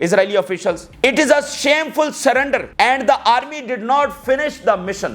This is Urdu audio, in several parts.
Israeli officials. It is a shameful surrender and the army did not finish the mission.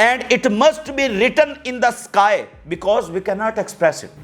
and it must be written in the sky because we cannot express it।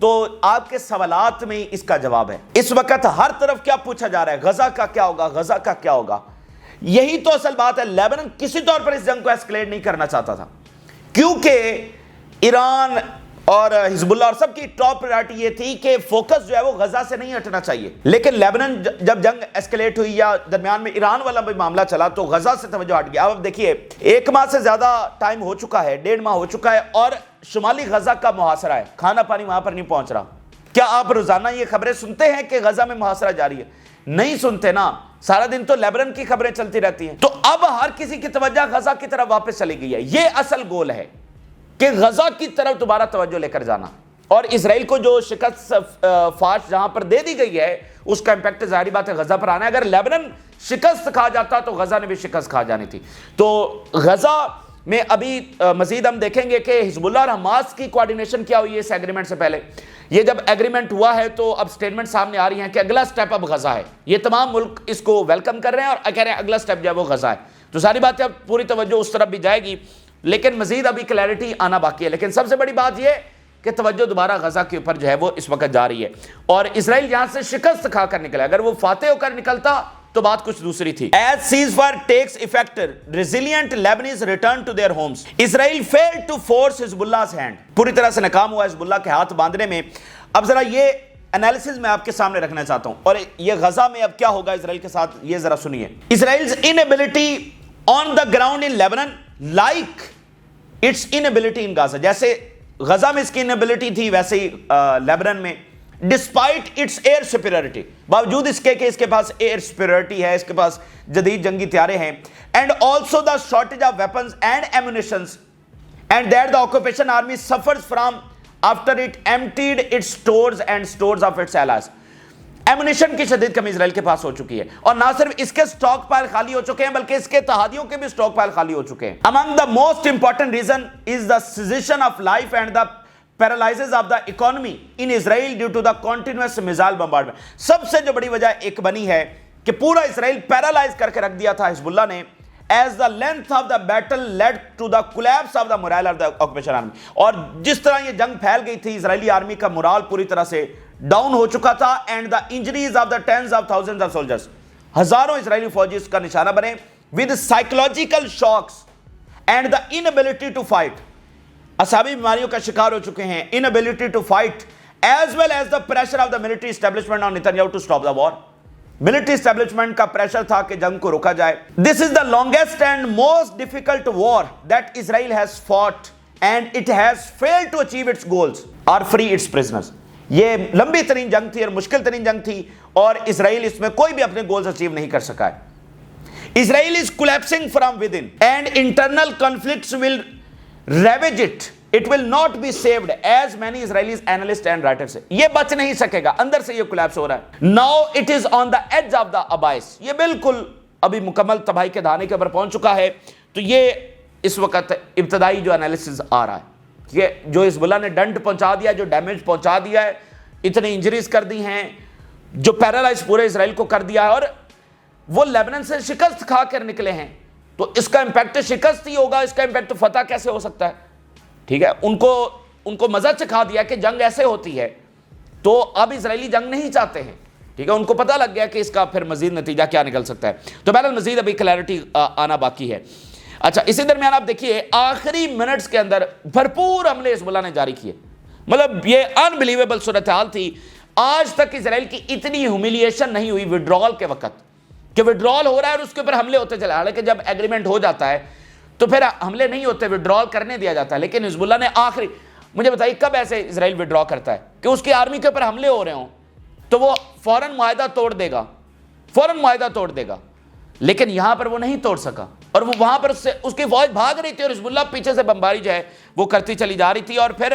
تو آپ کے سوالات میں اس کا جواب ہے. اس وقت ہر طرف کیا پوچھا جا رہا ہے؟ غزہ کا کیا ہوگا، غزہ کا کیا ہوگا. یہی تو اصل بات ہے. لیبنان کسی طور پر اس جنگ کو ایسکلیٹ نہیں کرنا چاہتا تھا، کیونکہ ایران اور حزب اللہ اور سب کی ٹاپ پرائرٹی یہ تھی کہ فوکس جو ہے وہ غزہ سے نہیں ہٹنا چاہیے. لیکن لیبنان جب جنگ ایسکلیٹ ہوئی یا درمیان میں ایران والا بھی معاملہ چلا تو غزہ سے توجہ ہٹ گیا. اب دیکھیے 1 ماہ سے زیادہ ٹائم ہو چکا ہے، 1.5 ماہ ہو چکا ہے، اور شمالی غزہ کا محاصرہ ہے. کھانا پانی وہاں پر نہیں پہنچ رہا. کیا آپ روزانہ یہ خبریں سنتے ہیں کہ غزہ میں محاصرہ جاری ہے؟ نہیں سنتے نا. سارا دن تو لیبنان کی خبریں چلتی رہتی ہیں. تو اب ہر کسی کی توجہ غزہ کی طرف واپس چلی گئی ہے. یہ اصل گول ہے کہ غزہ کی طرف دوبارہ توجہ لے کر جانا، اور اسرائیل کو جو شکست فاش جہاں پر دے دی گئی ہے اس کا امپیکٹ ظاہری بات ہے غزہ پر آنا ہے. اگر لیبنان شکست کھا جاتا تو غزہ نے بھی شکست کھا جانی تھی. تو غزہ میں ابھی مزید ہم دیکھیں گے کہ حزب اللہ اور حماس کی کوارڈینیشن کیا ہوئی ہے اس ایگریمنٹ سے پہلے. یہ جب ایگریمنٹ ہوا ہے تو اب سٹیٹمنٹ سامنے آ رہی ہیں کہ اگلا سٹیپ اب غزہ ہے. یہ تمام ملک اس کو ویلکم کر رہے ہیں اور کہہ رہے ہیں اگلا سٹیپ جو ہے وہ غزہ ہے. تو ساری بات ہے اب پوری توجہ اس طرف بھی جائے گی، لیکن مزید ابھی کلیئرٹی آنا باقی ہے. لیکن سب سے بڑی بات یہ کہ توجہ دوبارہ غزہ کے اوپر جو ہے وہ اس وقت جا رہی ہے، اور اسرائیل یہاں سے شکست کھا کر نکلا. اگر وہ فاتح ہو کر نکلتا تو بات کچھ دوسری تھی. As ceasefire takes effect, resilient Lebanese return to their homes. Israel failed to force Hezbollah's hand. پوری طرح سے ناکام ہوا حزب اللہ کے ہاتھ باندھنے میں. اب ذرا یہ انالیسز میں آپ کے سامنے رکھنا چاہتا ہوں، اور یہ غزہ میں اب کیا ہوگا اسرائیل کے ساتھ یہ ذرا سنیے. Israel's inability on the ground in Lebanon like its inability in Gaza. جیسے غزہ میں اس کی inability تھی ویسے ہی لیبنان میں. ڈسپائٹ اٹس ایئر سپیریورٹی، باوجود اس کے کہ اس کے پاس ایئر سپیریورٹی ہے، اس کے پاس جدید جنگی طیارے ہیں، and also the shortage of weapons and ammunitions and that the occupation army suffers from after it emptied its stores and stores of its allies. Ammunition کی شدید کمی اسرائیل کے پاس ہو چکی ہے، اور نہ صرف اس کے سٹاک پائل خالی ہو چکے ہیں بلکہ اس کے اتحادیوں کے بھی سٹاک پائل خالی ہو چکے ہیں. Among the most important reason is the cessation of life and the paralysis of the economy in Israel due to the continuous missile bombardment. سب سے جو بڑی وجہ ایک بنی ہے کہ پورا اسرائیل پیرالائز کر کے رکھ دیا تھا حزب اللہ نے as the length of the battle led to the collapse of the morale of the occupation army. اور جس طرح یہ جنگ پھیل گئی تھی اسرائیلی آرمی کا morale پوری طرح سے ڈاؤن ہو چکا تھا, and the injuries of the tens of thousands of soldiers, ہزاروں اسرائیلی فوجی اس کا نشانہ بنے, with psychological shocks and the inability to fight. اعصابی بیماریوں کا شکار ہو چکے ہیں, inability to fight, as well as the pressure of the military establishment on Netanyahu to stop the war. Military establishment کا پریشر تھا کہ جنگ کو روکا جائے. This is the longest and most difficult war that Israel has fought and it has failed to achieve its goals or free its prisoners. یہ لمبی ترین جنگ تھی اور مشکل ترین جنگ تھی, اور اسرائیل اس میں کوئی بھی اپنے گولز اچیو نہیں کر سکا ہے. Israel is collapsing from within and internal conflicts will ravage it. It will not be saved as many Israelis analysts and writers say. یہ بچ نہیں سکے گا, اندر سے یہ کولیپس ہو رہا ہے. Now it is on the edge of the abyss. یہ بالکل ابھی مکمل تباہی کے دہانے کے اوپر پہنچ چکا ہے. تو یہ اس وقت ابتدائی جو انالیسز آ رہا ہے کہ جو حزب اللہ نے ڈنٹ پہنچا دیا, جو ڈیمیج پہنچا دیا ہے, اتنی انجریز کر دی ہیں, جو پیرالائز پورے اسرائیل کو کر دیا ہے, اور وہ لیبنان سے شکست کھا کر نکلے ہیں. تو اس کا امپیکٹ شکست ہی ہوگا, اس کا امپیکٹ فتح کیسے ہو سکتا ہے؟ ٹھیک ہے, ان کو مزہ چکھا دیا کہ جنگ ایسے ہوتی ہے, تو اب اسرائیلی جنگ نہیں چاہتے ہیں. ٹھیک ہے, ان کو پتہ لگ گیا کہ اس کا پھر مزید نتیجہ کیا نکل سکتا ہے. تو بہرحال مزید ابھی کلیئرٹی آنا باقی ہے. اچھا, اسی درمیان آپ دیکھیے آخری منٹس کے اندر بھرپور حملے حزب اللہ نے جاری کیے. مطلب یہ انبلیویبل صورتحال تھی. آج تک اسرائیل کی اتنی ہیوملیشن نہیں ہوئی وڈرال کے وقت, کہ وڈرال ہو رہا ہے اور اس کے اوپر حملے ہوتے چلے. حالانکہ جب ایگریمنٹ ہو جاتا ہے تو پھر حملے نہیں ہوتے, وڈرال کرنے دیا جاتا ہے. لیکن حزب اللہ نے آخری, مجھے بتائیے کب ایسے اسرائیل وڈرا کرتا ہے کہ اس کی آرمی کے اوپر حملے ہو رہے ہوں تو وہ فوراً معاہدہ توڑ دے گا, لیکن یہاں پر وہ نہیں توڑ سکا, اور وہ وہاں پر اس کی فوج بھاگ رہی تھی اور حزب اللہ پیچھے سے بمباری جو ہے وہ کرتی چلی جا رہی تھی, اور پھر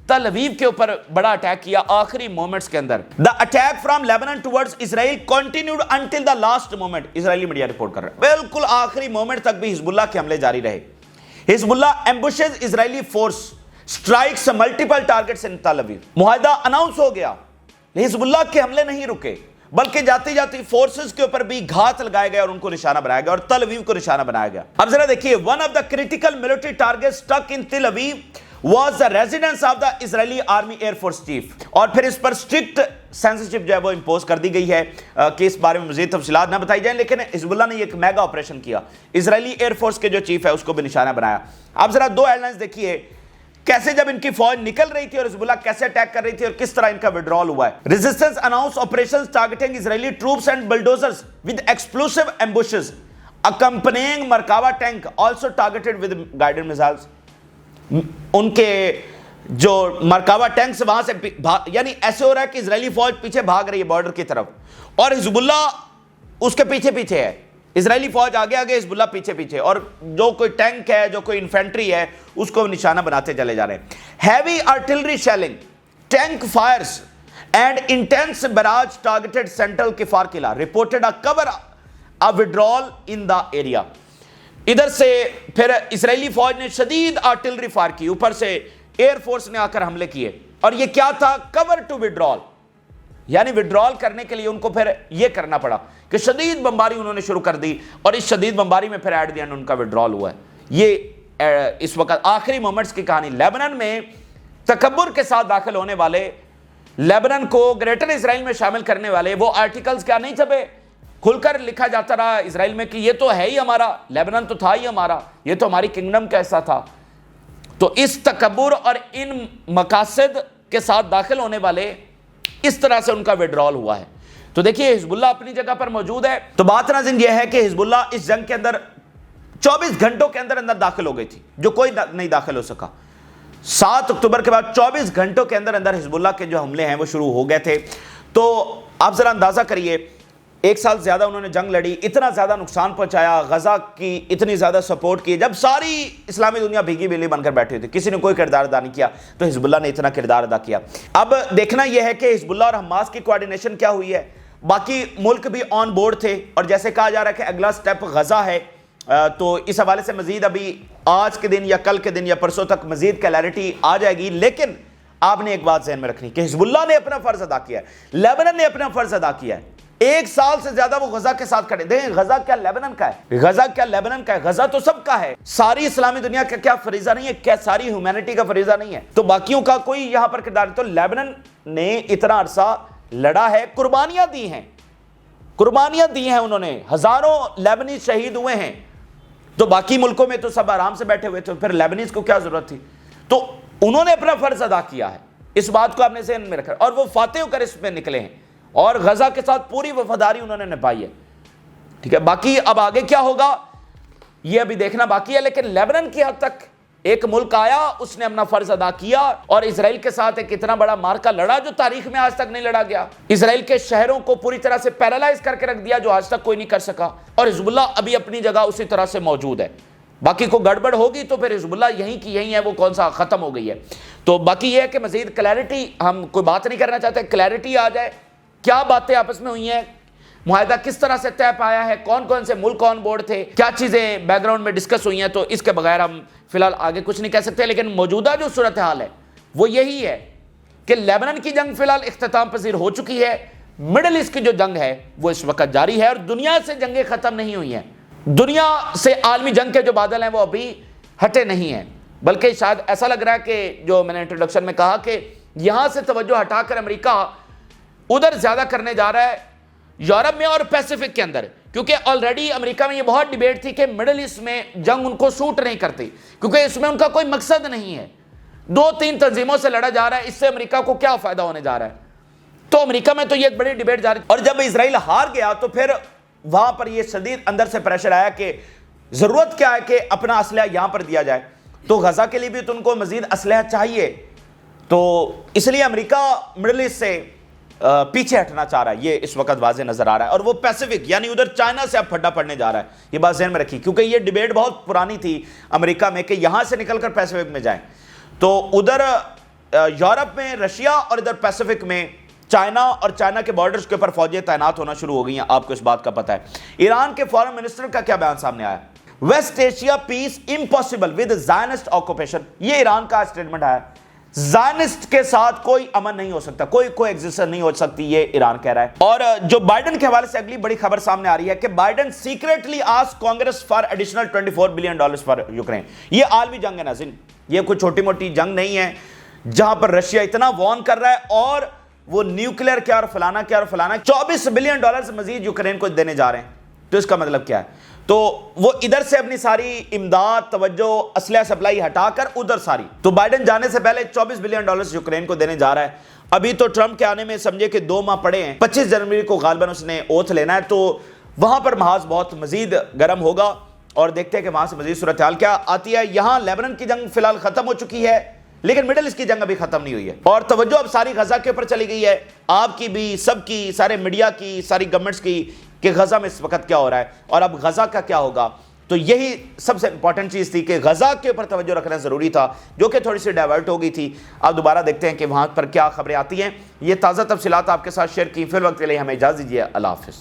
تل اویو کے اوپر بڑا اٹیک کیا آخری مومنٹس کے اندر. The attack from Lebanon towards Israel continued until the last moment. Israeli media report کر رہا ہے بالکل آخری مومنٹ تک بھی حزب اللہ کے حملے جاری رہے. حزب اللہ ambushes Israeli force, strikes multiple targets in Tel Aviv. معاہدہ اناؤنس ہو گیا, حزب اللہ کے حملے نہیں رکے, بلکہ جاتی جاتی فورسز کے اوپر بھی گھات لگائے گئے اور ان کو نشانہ بنایا گیا, اور تل اویو کو نشانہ بنایا گیا. اب ذرا دیکھیے, one of the critical military targets stuck in Tel Aviv was the residence of the Israeli Army Air Force Chief. اور پھر اس پر اسٹرکٹ سینسرشپ جو ہے وہ امپوز کر دی گئی ہے کہ اس بارے میں مزید تفصیلات نہ بتائی جائیں، لیکن حزب اللہ نے یہ ایک میگا آپریشن کیا، اسرائیلی ایئر فورس کے جو چیف ہے اس کو بھی نشانہ بنایا۔ آپ ذرا دو ایئر لائنز دیکھیے کیسے جب ان کی فوج نکل رہی تھی اور حزب اللہ کیسے اٹیک کر رہی تھی اور کس طرح ان کا وڈرال ہوا ہے۔ Resistance announce operations targeting Israeli troops and bulldozers with explosive ambushes accompanying Merkava tank also targeted with guided missiles۔ ان کے جو مرکاوا ٹینکس وہاں سے یعنی ایسے ہو رہا ہے کہ اسرائیلی فوج پیچھے بھاگ رہی ہے بارڈر کی طرف اور حزب اللہ اس کے پیچھے پیچھے ہے، اسرائیلی فوج آگے آگے، حزب اللہ پیچھے پیچھے، اور جو کوئی ٹینک ہے جو کوئی انفینٹری ہے اس کو نشانہ بناتے چلے جا رہے ہیں۔ Heavy artillery shelling, tank fires and intense barrage targeted central Kfar Kila, reported a core a withdrawal in the area۔ ادھر سے پھر اسرائیلی فوج نے شدید آرٹلری فائر کی، اوپر سے ایئر فورس نے آ کر حملے کیے، اور یہ کیا تھا؟ cover to withdrawal، یعنی withdrawal کرنے کے لیے ان کو پھر یہ کرنا پڑا کہ شدید بمباری انہوں نے شروع کر دی، اور اس شدید بمباری میں پھر ایٹ دی اینڈ ان کا withdrawal ہوا ہے۔ یہ اس وقت آخری مومنٹس کی کہانی۔ لیبنن میں تکبر کے ساتھ داخل ہونے والے، لیبنن کو گریٹر اسرائیل میں شامل کرنے والے وہ آرٹیکلز کیا نہیں چھپے، کھل کر لکھا جاتا رہا اسرائیل میں کہ یہ تو ہے ہی ہمارا، لیبنن تو تھا ہی ہمارا، یہ تو ہماری کنگڈم کا حصہ تھا۔ تو اس تکبر اور ان مقاصد کے ساتھ داخل ہونے والے اس طرح سے ان کا وڈرال ہوا ہے۔ تو دیکھیے حزب اللہ اپنی جگہ پر موجود ہے۔ تو بات ناظرین یہ ہے کہ حزب اللہ اس جنگ کے اندر 24 گھنٹوں کے اندر داخل ہو گئی تھی، جو کوئی نہیں داخل ہو سکا۔ 7 اکتوبر کے بعد 24 گھنٹوں کے اندر حزب اللہ کے جو حملے ہیں وہ شروع ہو گئے تھے۔ تو آپ ذرا اندازہ کریے، 1 سال زیادہ انہوں نے جنگ لڑی، اتنا زیادہ نقصان پہنچایا، غزہ کی اتنی زیادہ سپورٹ کی، جب ساری اسلامی دنیا بھیگی بلی بن کر بیٹھے تھے، کسی نے کوئی کردار ادا نہیں کیا، تو حزب اللہ نے اتنا کردار ادا کیا۔ اب دیکھنا یہ ہے کہ حزب اللہ اور حماس کی کوارڈینیشن کیا ہوئی ہے۔ باقی ملک بھی آن بورڈ تھے، اور جیسے کہا جا رہا ہے کہ اگلا سٹیپ غزہ ہے، تو اس حوالے سے مزید ابھی آج کے دن یا کل کے دن یا پرسوں تک مزید کلیئرٹی آ جائے گی۔ لیکن آپ نے ایک بات ذہن میں رکھنی کہ حزب اللہ نے اپنا فرض ادا کیا ہے، لیبنن نے اپنا فرض ادا کیا ہے۔ 1 سال سے زیادہ وہ غزہ کے ساتھ کھڑے۔ دیکھیں غزہ کیا لیبنن کا ہے، غزہ کیا لیبنن کا ہے، غزہ تو سب کا ہے۔ ساری اسلامی دنیا کا کیا فریضہ نہیں ہے، کیا ساری ہیومینٹی کا فریضہ نہیں ہے؟ تو باقیوں کا کوئی یہاں پر کردار نہیں۔ تو لیبنن نے اتنا عرصہ لڑا ہے، قربانیاں دی ہیں انہوں نے، ہزاروں لیبنیز شہید ہوئے ہیں۔ تو باقی ملکوں میں تو سب آرام سے بیٹھے ہوئے تھے، پھر لیبنیز کو کیا ضرورت تھی؟ تو انہوں نے اپنا فرض ادا کیا ہے، اس بات کو آپ نے ذہن میں رکھا، اور وہ فاتح ہو کر اس پہ نکلے ہیں، اور غزہ کے ساتھ پوری وفاداری انہوں نے نبھائی ہے۔ ٹھیک ہے، باقی اب آگے کیا ہوگا یہ ابھی دیکھنا باقی ہے، لیکن لیبنن کی حد تک ایک ملک آیا، اس نے اپنا فرض ادا کیا، اور اسرائیل کے ساتھ ایک اتنا بڑا مارکا لڑا جو تاریخ میں آج تک نہیں لڑا گیا۔ اسرائیل کے شہروں کو پوری طرح سے پیرالائز کر کے رکھ دیا جو آج تک کوئی نہیں کر سکا، اور حزب اللہ ابھی اپنی جگہ اسی طرح سے موجود ہے۔ باقی کو گڑبڑ ہوگی تو پھر حزب اللہ یہیں کی یہیں ہے، وہ کون سا ختم ہو گئی ہے۔ تو باقی یہ ہے کہ مزید کلیئرٹی، ہم کوئی بات نہیں کرنا چاہتے، کلیئرٹی آ جائے، کیا باتیں آپس میں ہوئی ہیں، معاہدہ کس طرح سے طے پایا ہے، کون کون سے ملک آن بورڈ تھے، کیا چیزیں بیک گراؤنڈ میں ڈسکس ہوئی ہیں، تو اس کے بغیر ہم فی الحال آگے کچھ نہیں کہہ سکتے۔ لیکن موجودہ جو صورتحال ہے وہ یہی ہے کہ لیبنن کی جنگ فی الحال اختتام پذیر ہو چکی ہے، مڈل ایسٹ کی جو جنگ ہے وہ اس وقت جاری ہے، اور دنیا سے جنگیں ختم نہیں ہوئی ہیں، دنیا سے عالمی جنگ کے جو بادل ہیں وہ ابھی ہٹے نہیں ہیں، بلکہ شاید ایسا لگ رہا ہے کہ جو میں نے انٹروڈکشن میں کہا کہ یہاں سے توجہ ہٹا کر امریکہ ادھر زیادہ کرنے جا رہا ہے، یورپ میں اور پیسیفک کے اندر، کیونکہ آلریڈی امریکہ میں یہ بہت ڈیبیٹ تھی کہ مڈل ایسٹ میں جنگ ان کو سوٹ نہیں کرتی، کیونکہ اس میں ان کا کوئی مقصد نہیں ہے، 2-3 تنظیموں سے لڑا جا رہا ہے، اس سے امریکہ کو کیا فائدہ ہونے جا رہا ہے؟ تو امریکہ میں تو یہ ایک بڑی ڈیبیٹ جاری، اور جب اسرائیل ہار گیا تو پھر وہاں پر یہ شدید اندر سے پریشر آیا کہ ضرورت کیا ہے کہ اپنا اسلحہ یہاں پر دیا جائے، تو غزہ کے لیے بھی تو ان کو مزید اسلحہ چاہیے، تو اس لیے امریکہ مڈل ایسٹ سے پیچھے ہٹنا چاہ رہا ہے، یہ اس وقت واضح نظر آ رہا ہے، اور وہ پیسیفک یعنی ادھر چائنا سے اب پھڈا پڑنے جا رہا ہے، یہ بات ذہن میں رکھی، کیونکہ یہ ڈیبیٹ بہت پرانی تھی امریکہ میں کہ یہاں سے نکل کر پیسیفک میں جائیں، تو ادھر یورپ میں رشیا اور ادھر پیسیفک میں چائنا، اور چائنا کے بارڈرز کے اوپر فوجیں تعینات ہونا شروع ہو گئی ہیں، آپ کو اس بات کا پتہ ہے۔ ایران کے فارن منسٹر کا کیا بیان سامنے آیا؟ West Asia peace impossible with Zionist occupation, یہ ایران کا اسٹیٹمنٹ ہے، زائنسٹ کے ساتھ کوئی امن نہیں ہو سکتا، کوئی ایگزسٹنس نہیں ہو سکتی، یہ ایران کہہ رہا ہے۔ اور جو بائیڈن کے حوالے سے اگلی بڑی خبر سامنے آ رہی ہے کہ Biden secretly ask Congress for additional $24 billion for Ukraine, یہ عالمی جنگ ہے ناظرین، یہ کوئی چھوٹی موٹی جنگ نہیں ہے جہاں پر رشیا اتنا وارن کر رہا ہے اور وہ نیوکلیر کیا اور فلانا کیا اور فلانا. $24 بلین مزید یوکرین کو دینے جا رہے ہیں. تو اس کا مطلب کیا ہے؟ تو وہ ادھر سے اپنی ساری امداد، توجہ، اسلحہ سپلائی ہٹا کر ادھر ساری. تو بائیڈن جانے سے پہلے $24 بلین یوکرین کو دینے جا رہا ہے. ابھی تو ٹرمپ کے آنے میں سمجھے کہ 2 ماہ پڑے ہیں. 25 جنوری کو غالباً اس نے اوتھ لینا ہے. تو وہاں پر محاذ بہت مزید گرم ہوگا اور دیکھتے ہیں کہ وہاں سے مزید صورتحال کیا آتی ہے. یہاں لیبنان کی جنگ فی الحال ختم ہو چکی ہے لیکن مڈل ایسٹ کی جنگ ابھی ختم نہیں ہوئی ہے اور توجہ اب ساری غزہ کے اوپر چلی گئی ہے، آپ کی بھی، سب کی، سارے میڈیا کی، ساری گورنمنٹس کی، کہ غزہ میں اس وقت کیا ہو رہا ہے اور اب غزہ کا کیا ہوگا. تو یہی سب سے امپورٹنٹ چیز تھی کہ غزہ کے اوپر توجہ رکھنا ضروری تھا، جو کہ تھوڑی سی ڈائیورٹ ہو گئی تھی. اب دوبارہ دیکھتے ہیں کہ وہاں پر کیا خبریں آتی ہیں. یہ تازہ تفصیلات آپ کے ساتھ شیئر کی. فی الوقت کے لیے ہمیں اجازت دیجیے. اللہ حافظ.